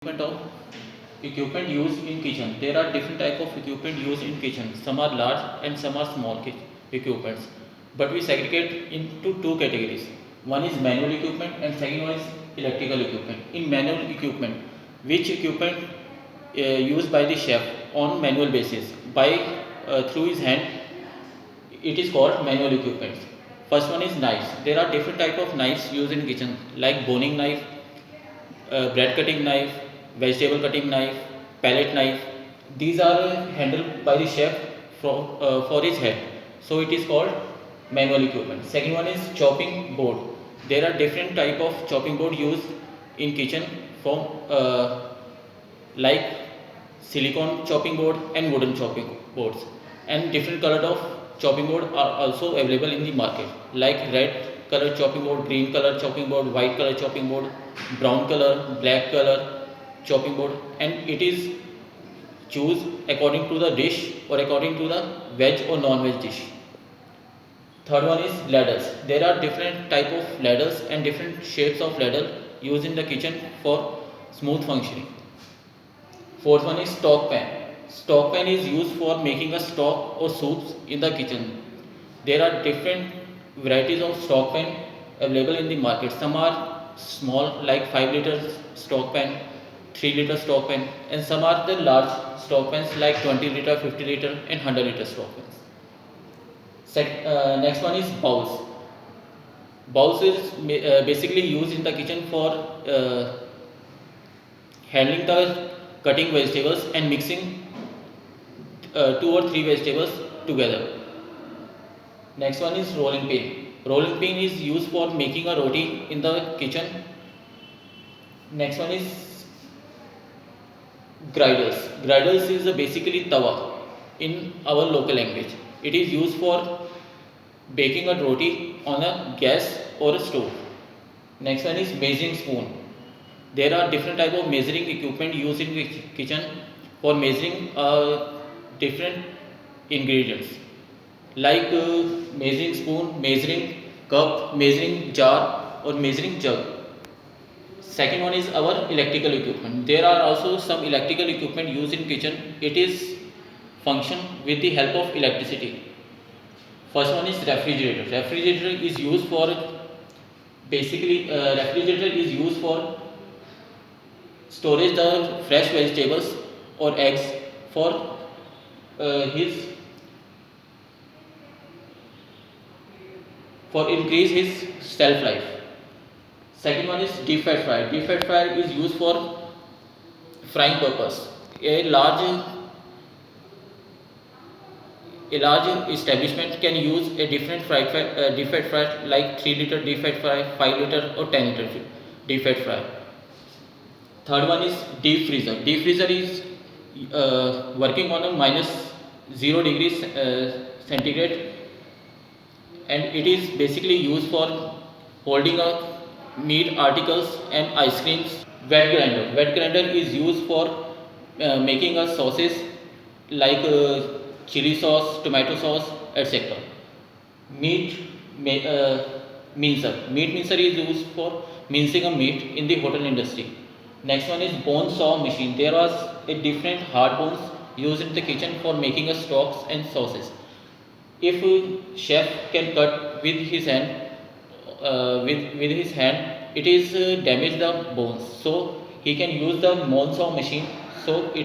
Equipment used in kitchen. There are different type of equipment used in kitchen. Some are large and some are small equipments. But we segregate into two categories. One is manual equipment and second one is electrical equipment. In manual equipment, which equipment used by the chef on manual basis by through his hand, it is called manual equipment. First one is knives. There are different type of knives used in kitchen like boning knife, bread cutting knife, vegetable cutting knife, palette knife. These are handled by the chef for his head. So it is called manual equipment. Second one is chopping board. There are different type of chopping board used in kitchen from like silicone chopping board and wooden chopping boards, and different color of chopping board are also available in the market like red color chopping board, green color chopping board, white color chopping board, brown color, black color chopping board, and it is choose according to the dish or according to the veg or non-veg dish. Third one is ladders. There are different type of ladders and different shapes of ladder used in the kitchen for smooth functioning. Fourth one is stock pan. Stock pan is used for making a stock or soups in the kitchen. There are different varieties of stock pan available in the market. Some are small like 5 liters stock pan, 3 liter stock pan, and some are the large stock pans like 20 liter, 50 liter and 100 liter stock pans. Next one is bowls. Bowls is basically used in the kitchen for handling the cutting vegetables and mixing 2 or 3 vegetables together. Next one is rolling pin. Rolling pin is used for making a roti in the kitchen. Next one is griders. Griders is basically tawa in our local language. It is used for baking a roti on a gas or a stove. Next one is measuring spoon. There are different type of measuring equipment used in the kitchen for measuring different ingredients like measuring spoon, measuring cup, measuring jar or measuring jug. Second one is our electrical equipment. There are also some electrical equipment used in kitchen. It is function with the help of electricity. First one is refrigerator. Refrigerator is used for storage the fresh vegetables or eggs for his for increase his shelf life. Second one is deep fat fryer. Deep fat fryer is used for frying purpose. A large establishment can use a different deep fat fryer like 3 liter deep fat fryer, 5 liter or 10 liter deep fat fryer. Third one is deep freezer. Deep freezer is working on a minus 0 degrees centigrade, and it is basically used for holding a meat articles and ice creams. Wet grinder. Wet grinder is used for making a sauces like chili sauce, tomato sauce, etc. Meat mincer. Meat mincer is used for mincing a meat in the hotel industry. Next one is bone saw machine. There was a different hard bones used in the kitchen for making a stocks and sauces. If a chef can cut with his hand, it is damage the bones. So he can use the bone saw machine. So it